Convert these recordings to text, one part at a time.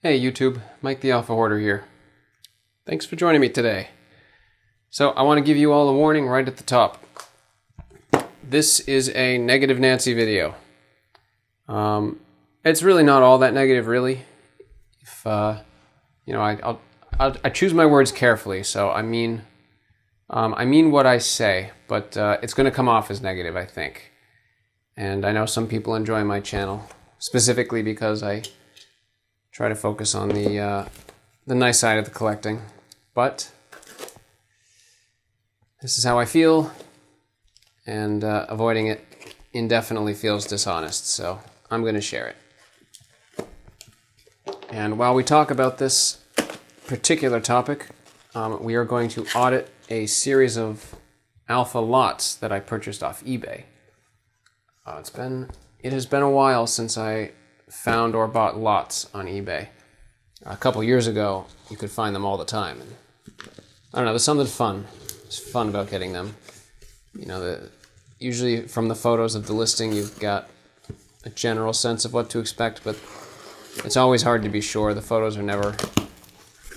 Hey YouTube, Mike the Alpha Hoarder here. Thanks for joining me today. So I want to give you all a warning right at the top. This is a negative Nancy video. It's really not all that negative, really. If I choose my words carefully, so I mean what I say, but it's going to come off as negative, I think. And I know some people enjoy my channel, specifically because I try to focus on the nice side of the collecting. But this is how I feel, and avoiding it indefinitely feels dishonest, so I'm going to share it. And while we talk about this particular topic, we are going to audit a series of alpha lots that I purchased off eBay. It has been a while since I found or bought lots on eBay. A couple years ago, you could find them all the time. And I don't know, there's something fun. It's fun about getting them. You know, usually from the photos of the listing, you've got a general sense of what to expect, but it's always hard to be sure. The photos are never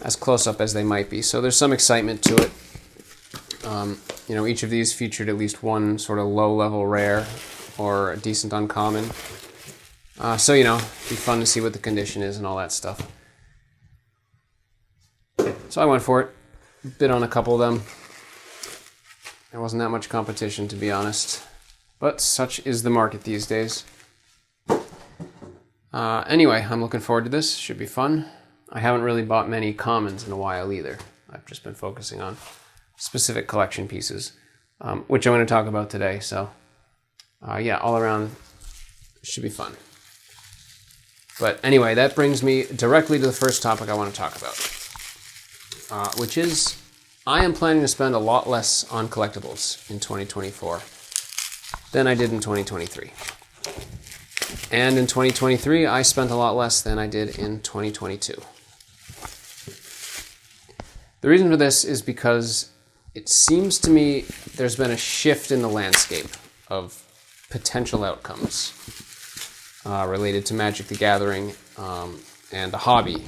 as close up as they might be. So there's some excitement to it. Each of these featured at least one sort of low-level rare or a decent uncommon. So, it'd be fun to see what the condition is and all that stuff. So I went for it, bid on a couple of them. There wasn't that much competition, to be honest. But such is the market these days. Anyway, I'm looking forward to this. Should be fun. I haven't really bought many commons in a while either. I've just been focusing on specific collection pieces, which I'm going to talk about today. So, yeah, all around, should be fun. But anyway, that brings me directly to the first topic I want to talk about, which is I am planning to spend a lot less on collectibles in 2024 than I did in 2023. And in 2023, I spent a lot less than I did in 2022. The reason for this is because it seems to me there's been a shift in the landscape of potential outcomes related to Magic the Gathering and the hobby,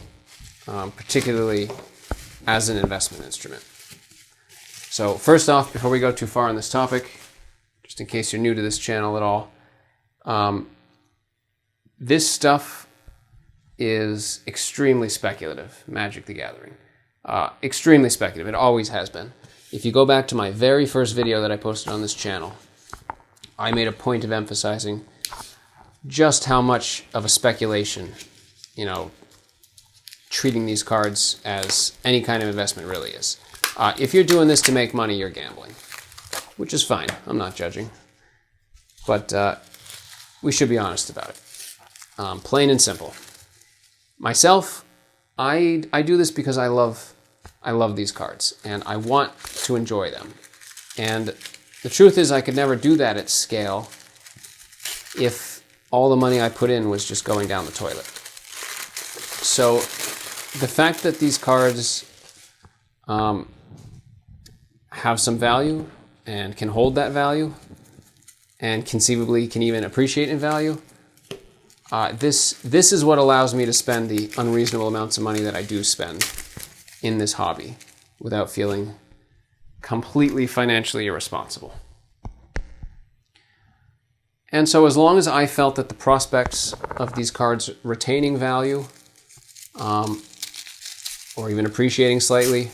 particularly as an investment instrument. So first off, before we go too far on this topic, just in case you're new to this channel at all, this stuff is extremely speculative, Magic the Gathering. Extremely speculative. It always has been. If you go back to my very first video that I posted on this channel, I made a point of emphasizing just how much of a speculation, treating these cards as any kind of investment really is. If you're doing this to make money, you're gambling, which is fine. I'm not judging. But we should be honest about it. Plain and simple. Myself, I do this because I love these cards, and I want to enjoy them. And the truth is I could never do that at scale if all the money I put in was just going down the toilet. So the fact that these cards have some value and can hold that value and conceivably can even appreciate in value, this is what allows me to spend the unreasonable amounts of money that I do spend in this hobby without feeling completely financially irresponsible. And so as long as I felt that the prospects of these cards retaining value, or even appreciating slightly,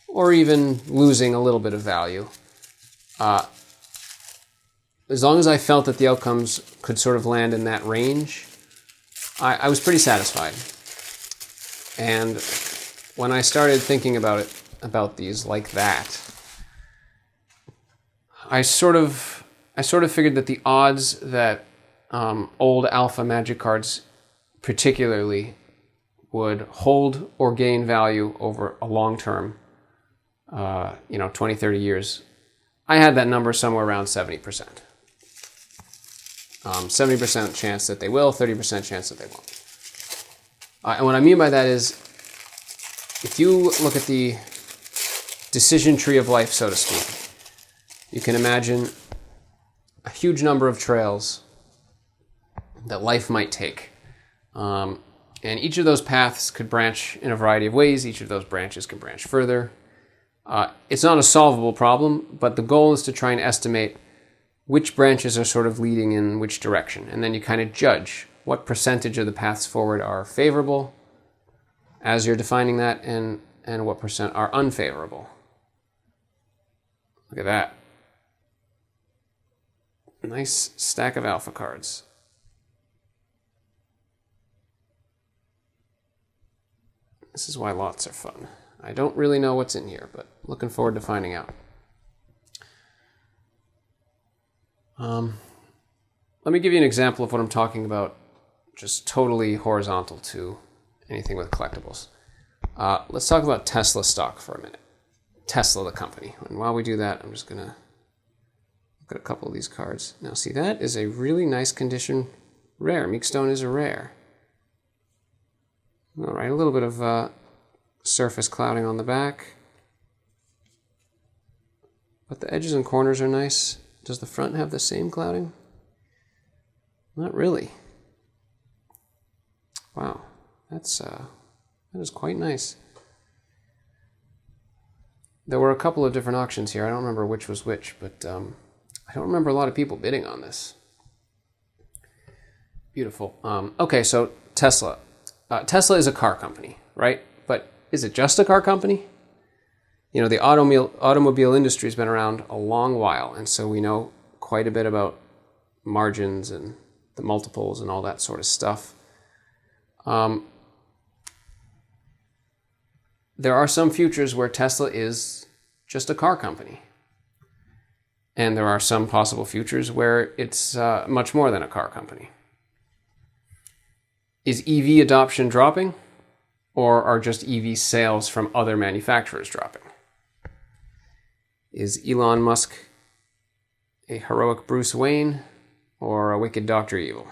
or even losing a little bit of value, as long as I felt that the outcomes could sort of land in that range, I was pretty satisfied. And when I started thinking about these like that, I sort of figured that the odds that old alpha Magic cards particularly would hold or gain value over a long term, 20, 30 years, I had that number somewhere around 70%. 70% chance that they will, 30% chance that they won't. And what I mean by that is, if you look at the decision tree of life, so to speak, you can imagine a huge number of trails that life might take. And each of those paths could branch in a variety of ways. Each of those branches can branch further. It's not a solvable problem, but the goal is to try and estimate which branches are sort of leading in which direction. And then you kind of judge what percentage of the paths forward are favorable as you're defining that, and what percent are unfavorable. Look at that. Nice stack of alpha cards. This is why lots are fun. I don't really know what's in here, but looking forward to finding out. Let me give you an example of what I'm talking about, just totally horizontal to anything with collectibles. Let's talk about Tesla stock for a minute. Tesla, the company. And while we do that, I'm just going to look at a couple of these cards. Now, see, that is a really nice condition rare. Meekstone is a rare. All right, a little bit of surface clouding on the back. But the edges and corners are nice. Does the front have the same clouding? Not really. Wow, that is quite nice. There were a couple of different auctions here. I don't remember which was which, but I don't remember a lot of people bidding on this. Beautiful. Okay, so Tesla. Tesla is a car company, right? But is it just a car company? You know, the automobile industry has been around a long while, and so we know quite a bit about margins and the multiples and all that sort of stuff. There are some futures where Tesla is just a car company. And there are some possible futures where it's much more than a car company. Is EV adoption dropping? Or are just EV sales from other manufacturers dropping? Is Elon Musk a heroic Bruce Wayne or a wicked Dr. Evil?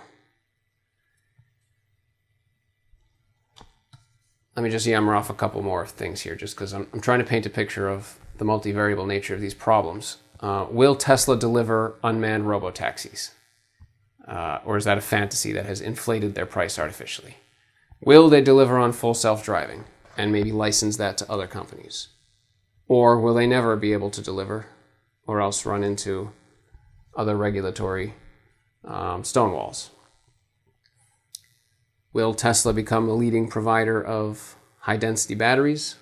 Let me just yammer off a couple more things here, just because I'm trying to paint a picture of the multivariable nature of these problems. Will Tesla deliver unmanned robotaxis? Or is that a fantasy that has inflated their price artificially? Will they deliver on full self-driving and maybe license that to other companies? Or will they never be able to deliver, or else run into other regulatory stonewalls? Will Tesla become a leading provider of high-density batteries?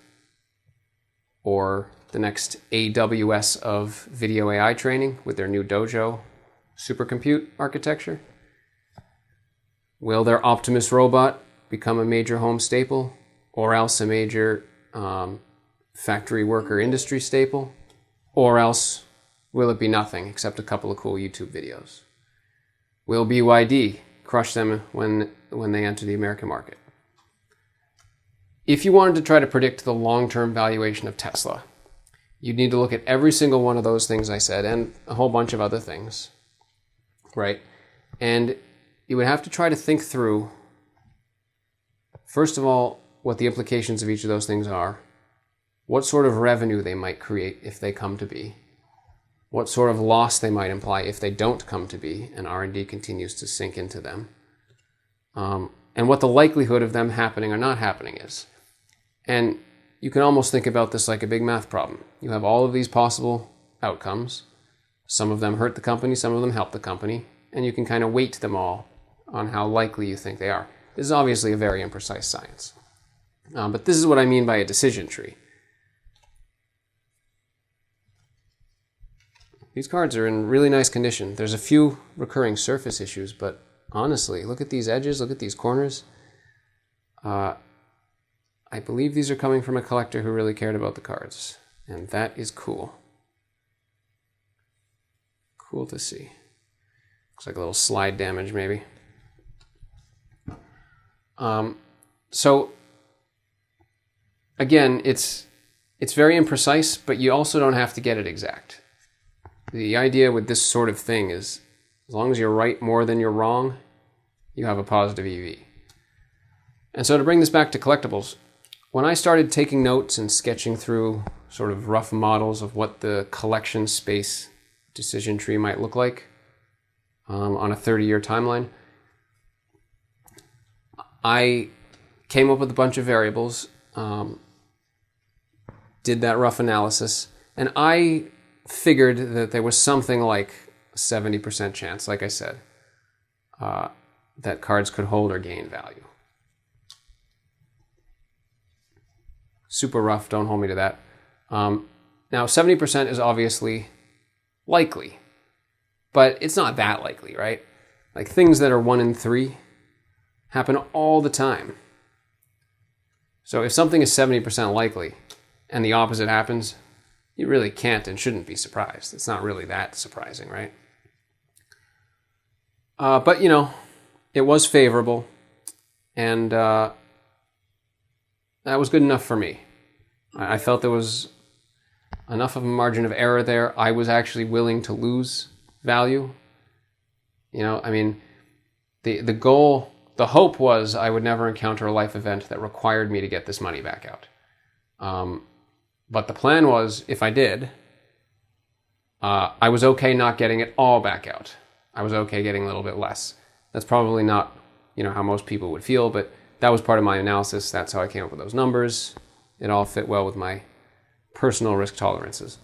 Or the next AWS of video AI training with their new Dojo supercompute architecture? Will their Optimus robot become a major home staple, or else a major factory worker industry staple? Or else will it be nothing except a couple of cool YouTube videos? Will BYD crush them when they enter the American market? If you wanted to try to predict the long-term valuation of Tesla, you'd need to look at every single one of those things I said and a whole bunch of other things, right? And you would have to try to think through, first of all, what the implications of each of those things are, what sort of revenue they might create if they come to be, what sort of loss they might imply if they don't come to be and R&D continues to sink into them, and what the likelihood of them happening or not happening is. And you can almost think about this like a big math problem. You have all of these possible outcomes. Some of them hurt the company, some of them help the company, and you can kind of weight them all on how likely you think they are. This is obviously a very imprecise science. But this is what I mean by a decision tree. These cards are in really nice condition. There's a few recurring surface issues, but honestly, look at these edges, look at these corners. I believe these are coming from a collector who really cared about the cards, and that is cool. Cool to see. Looks like a little slide damage, maybe. So, again, it's very imprecise, but you also don't have to get it exact. The idea with this sort of thing is, as long as you're right more than you're wrong, you have a positive EV. And so to bring this back to collectibles, when I started taking notes and sketching through sort of rough models of what the collection space decision tree might look like on a 30-year timeline, I came up with a bunch of variables, did that rough analysis, and I figured that there was something like a 70% chance, like I said, that cards could hold or gain value. Super rough, don't hold me to that. Now, 70% is obviously likely, but it's not that likely, right? Like things that are 1 in 3 happen all the time. So if something is 70% likely and the opposite happens, you really can't and shouldn't be surprised. It's not really that surprising, right? But, you know, it was favorable, and that was good enough for me. I felt there was enough of a margin of error there. I was actually willing to lose value. You know, I mean, the goal, the hope was I would never encounter a life event that required me to get this money back out. But the plan was, if I did, I was okay not getting it all back out. I was okay getting a little bit less. That's probably not, you know, how most people would feel, but that was part of my analysis. That's how I came up with those numbers. It all fit well with my personal risk tolerances.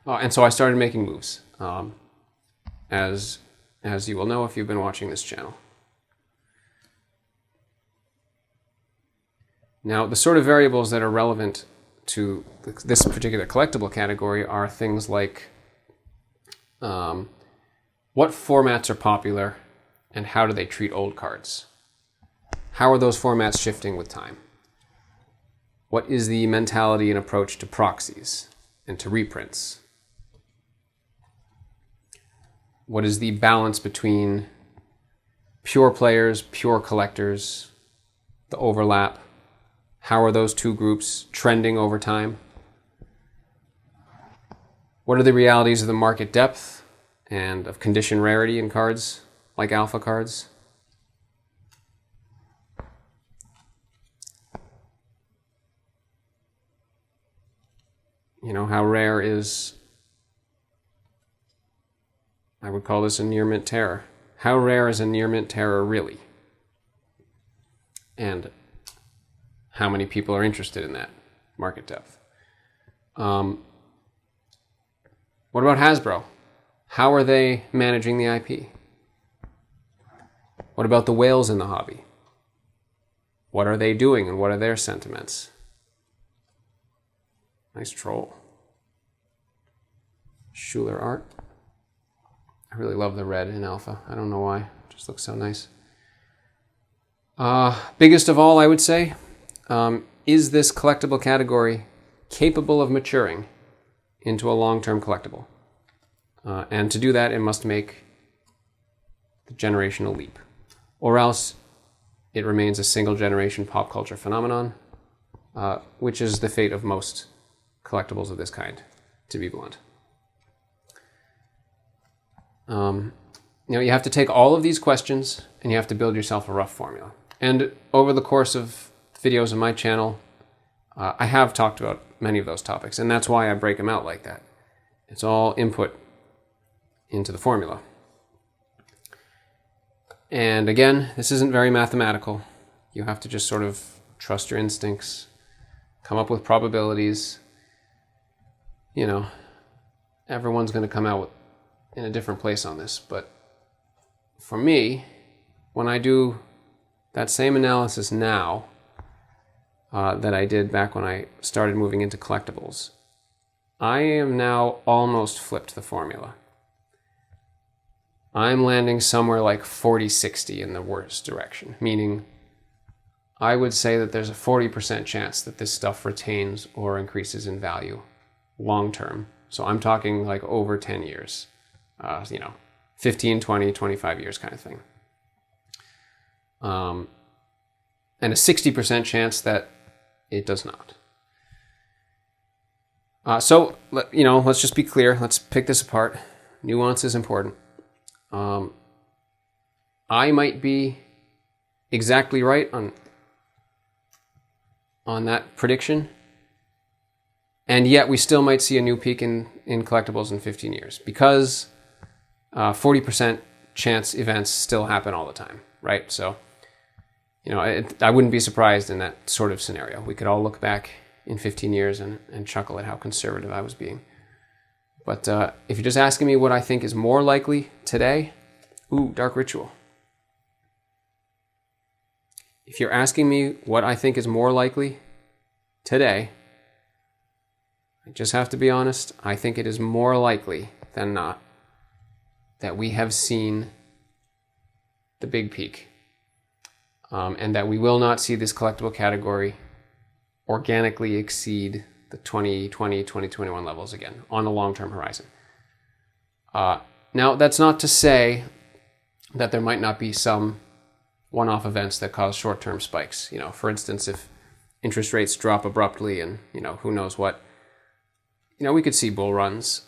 And so I started making moves, as you will know if you've been watching this channel. Now, the sort of variables that are relevant to this particular collectible category are things like what formats are popular and how do they treat old cards? How are those formats shifting with time? What is the mentality and approach to proxies and to reprints? What is the balance between pure players, pure collectors, the overlap? How are those two groups trending over time? What are the realities of the market depth and of condition rarity in cards like alpha cards? You know, how rare is, I would call this a near mint terror. How rare is a near mint terror really? And how many people are interested in that market depth? What about Hasbro? How are they managing the IP? What about the whales in the hobby? What are they doing and what are their sentiments? Nice troll. Schuler art. I really love the red in Alpha. I don't know why. It just looks so nice. Biggest of all, I would say, is this collectible category capable of maturing into a long-term collectible? And to do that, it must make the generational leap. Or else it remains a single-generation pop culture phenomenon, which is the fate of most collectibles of this kind, to be blunt. You know, you have to take all of these questions and you have to build yourself a rough formula. And over the course of videos on my channel, I have talked about many of those topics, and that's why I break them out like that. It's all input into the formula. And again, this isn't very mathematical. You have to just sort of trust your instincts, come up with probabilities. You know, everyone's going to come out in a different place on this, but for me, when I do that same analysis now that I did back when I started moving into collectibles, I am now almost flipped the formula. I'm landing somewhere like 40-60 in the worst direction, meaning I would say that there's a 40% chance that this stuff retains or increases in value long term. So I'm talking like over 10 years, you know, 15, 20, 25 years kind of thing. And a 60% chance that it does not. So, you know, let's just be clear. Let's pick this apart. Nuance is important. I might be exactly right on that prediction, and yet we still might see a new peak in collectibles in 15 years because 40% chance events still happen all the time, right? So I wouldn't be surprised in that sort of scenario. We could all look back in 15 years and chuckle at how conservative I was being. But if you're just asking me what I think is more likely today, Dark Ritual. If you're asking me what I think is more likely today, I just have to be honest, I think it is more likely than not that we have seen the big peak, and that we will not see this collectible category organically exceed the 2020, 2021 levels again on a long-term horizon. Now, that's not to say that there might not be some one-off events that cause short-term spikes. For instance, if interest rates drop abruptly and, who knows what, we could see bull runs.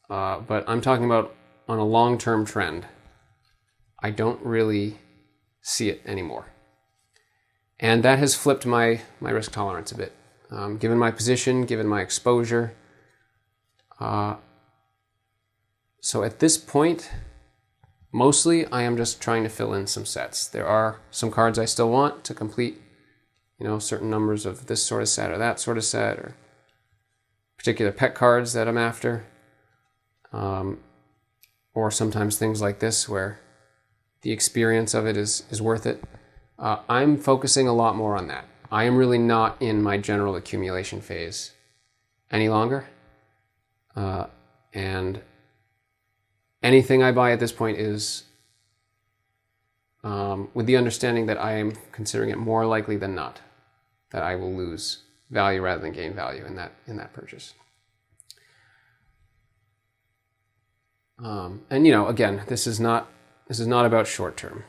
But I'm talking about on a long-term trend. I don't really see it anymore. And that has flipped my risk tolerance a bit. Given my position, given my exposure. So at this point, mostly I am just trying to fill in some sets. There are some cards I still want to complete, certain numbers of this sort of set or that sort of set, or particular pet cards that I'm after. Or sometimes things like this where the experience of it is worth it. I'm focusing a lot more on that. I am really not in my general accumulation phase any longer. And anything I buy at this point is with the understanding that I am considering it more likely than not that I will lose value rather than gain value in that purchase. And again, this is not about short term.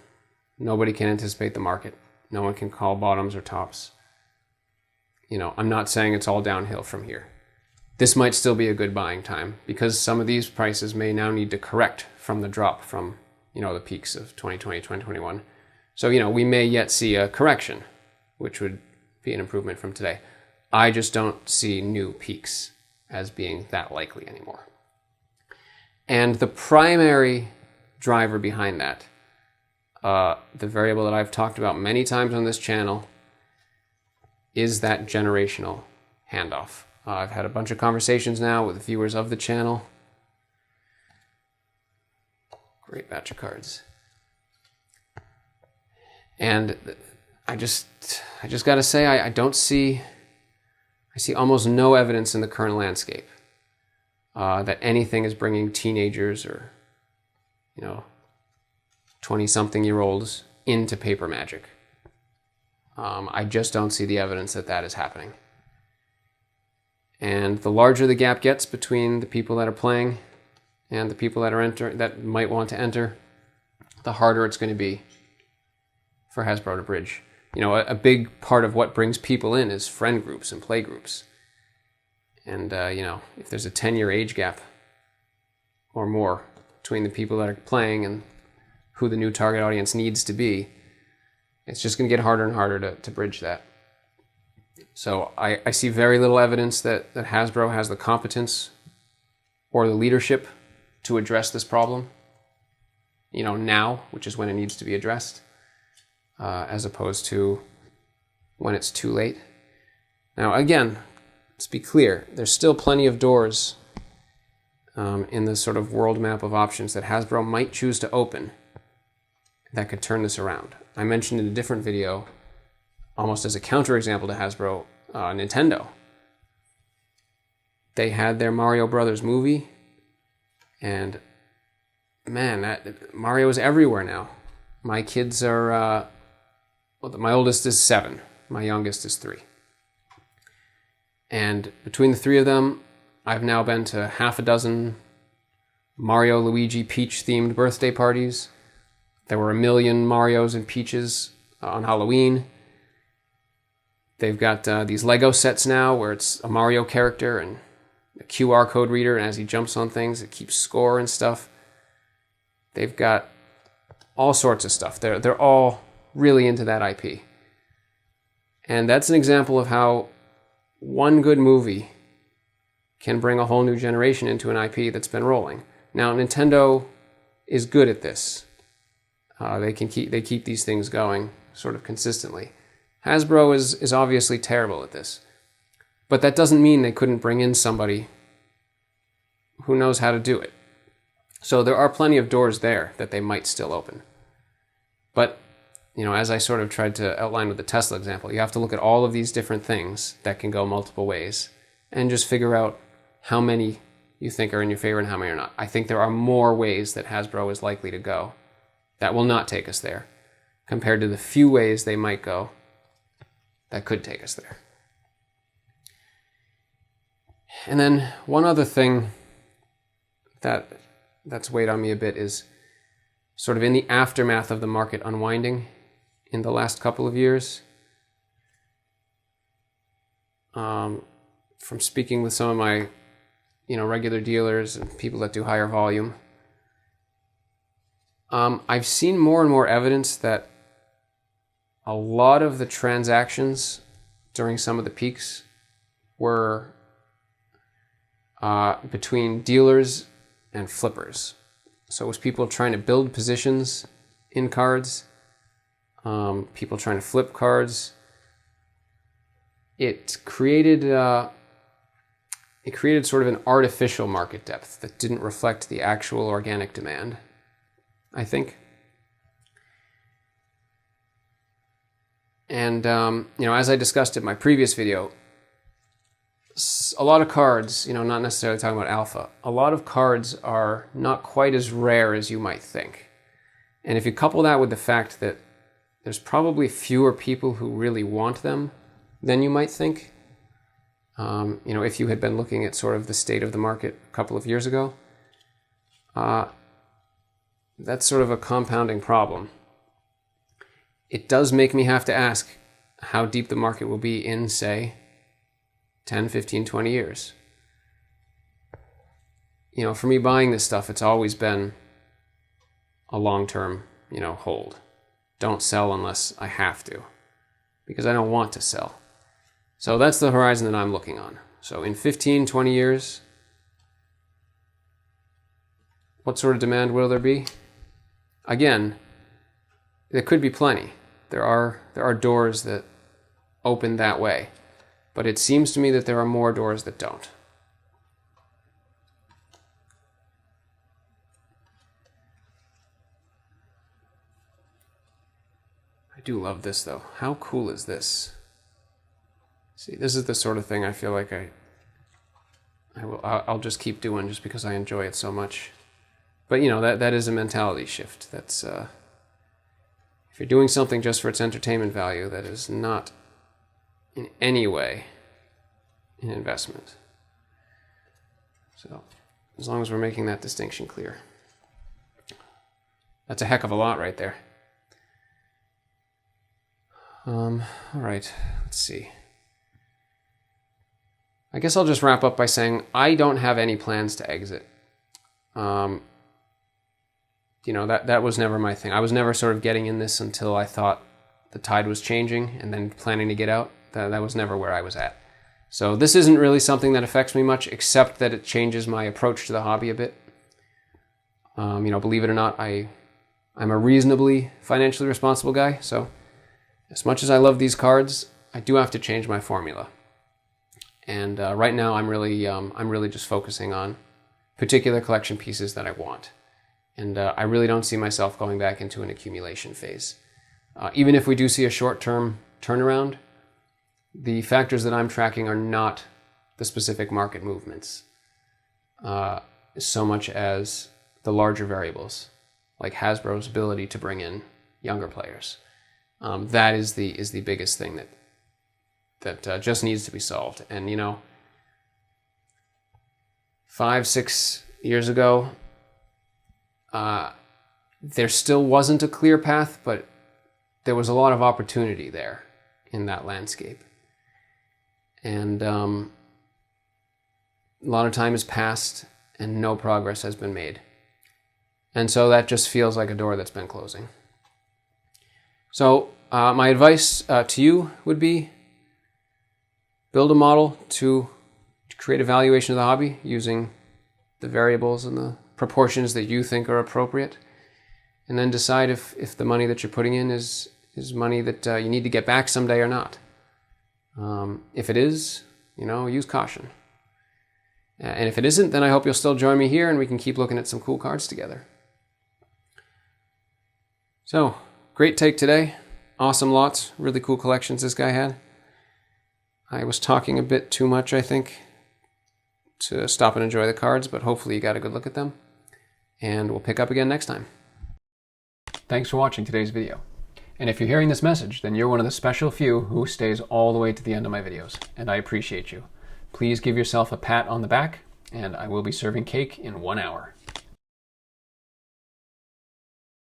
Nobody can anticipate the market. No one can call bottoms or tops. I'm not saying it's all downhill from here. This might still be a good buying time because some of these prices may now need to correct from the drop from, the peaks of 2020, 2021. So, we may yet see a correction, which would be an improvement from today. I just don't see new peaks as being that likely anymore. And the primary driver behind that, the variable that I've talked about many times on this channel, is that generational handoff. I've had a bunch of conversations now with viewers of the channel. Great batch of cards. And I just got to say, I see almost no evidence in the current landscape that anything is bringing teenagers or, 20-something-year-olds into paper magic. I just don't see the evidence that is happening. And the larger the gap gets between the people that are playing and the people that might want to enter, the harder it's going to be for Hasbro to bridge. A big part of what brings people in is friend groups and play groups. And, if there's a 10-year age gap or more between the people that are playing and who the new target audience needs to be, it's just going to get harder and harder to bridge that. So I see very little evidence that Hasbro has the competence or the leadership to address this problem, now, which is when it needs to be addressed, as opposed to when it's too late. Now, again, let's be clear, there's still plenty of doors in the sort of world map of options that Hasbro might choose to open that could turn this around. I mentioned in a different video, almost as a counterexample to Hasbro, Nintendo. They had their Mario Brothers movie, and man, Mario is everywhere now. My kids are, my oldest is 7, my youngest is 3. And between the 3 of them, I've now been to half a dozen Mario, Luigi, Peach themed birthday parties. There were 1 million Marios and Peaches on Halloween. They've got these Lego sets now where it's a Mario character and a QR code reader, and as he jumps on things, it keeps score and stuff. They've got all sorts of stuff. They're all really into that IP. And that's an example of how one good movie can bring a whole new generation into an IP that's been rolling. Now, Nintendo is good at this. They keep these things going sort of consistently. Hasbro is obviously terrible at this. But that doesn't mean they couldn't bring in somebody who knows how to do it. So there are plenty of doors there that they might still open. But, you know, as I sort of tried to outline with the Tesla example, you have to look at all of these different things that can go multiple ways and just figure out how many you think are in your favor and how many are not. I think there are more ways that Hasbro is likely to go that will not take us there compared to the few ways they might go that could take us there. And then one other thing that's weighed on me a bit is sort of in the aftermath of the market unwinding in the last couple of years. From speaking with some of my, regular dealers and people that do higher volume, I've seen more and more evidence that a lot of the transactions during some of the peaks were between dealers and flippers. So it was people trying to build positions in cards, people trying to flip cards. It created sort of an artificial market depth that didn't reflect the actual organic demand, I think. And, as I discussed in my previous video, a lot of cards, not necessarily talking about alpha, a lot of cards are not quite as rare as you might think. And if you couple that with the fact that there's probably fewer people who really want them than you might think, if you had been looking at sort of the state of the market a couple of years ago, that's sort of a compounding problem. It does make me have to ask how deep the market will be in, say, 10, 15, 20 years. For me buying this stuff, it's always been a long-term, hold. Don't sell unless I have to, because I don't want to sell. So that's the horizon that I'm looking on. So in 15, 20 years, what sort of demand will there be? Again, there could be plenty. There are doors that open that way. But it seems to me that there are more doors that don't. I do love this, though. How cool is this? See, this is the sort of thing I feel like I'll just keep doing just because I enjoy it so much. But, that is a mentality shift. That's, if you're doing something just for its entertainment value, that is not in any way an investment. So, as long as we're making that distinction clear. That's a heck of a lot right there. All right, let's see. I guess I'll just wrap up by saying I don't have any plans to exit. That was never my thing. I was never sort of getting in this until I thought the tide was changing and then planning to get out. That was never where I was at. So this isn't really something that affects me much, except that it changes my approach to the hobby a bit. Believe it or not, I'm a reasonably financially responsible guy. So as much as I love these cards, I do have to change my formula. And right now, I'm really just focusing on particular collection pieces that I want. And I really don't see myself going back into an accumulation phase. Even if we do see a short-term turnaround, the factors that I'm tracking are not the specific market movements so much as the larger variables, like Hasbro's ability to bring in younger players. That is the biggest thing that just needs to be solved. And 5, 6 years ago, there still wasn't a clear path, but there was a lot of opportunity there in that landscape. And a lot of time has passed and no progress has been made. And so that just feels like a door that's been closing. So my advice to you would be build a model to create a valuation of the hobby using the variables and the proportions that you think are appropriate. And then decide if the money that you're putting in is money that you need to get back someday or not. If it is, use caution. And if it isn't, then I hope you'll still join me here and we can keep looking at some cool cards together. So, great take today. Awesome lots. Really cool collections this guy had. I was talking a bit too much, I think, to stop and enjoy the cards, but hopefully you got a good look at them. And we'll pick up again next time. Thanks for watching today's video. And if you're hearing this message, then you're one of the special few who stays all the way to the end of my videos, and I appreciate you. Please give yourself a pat on the back, and I will be serving cake in 1 hour.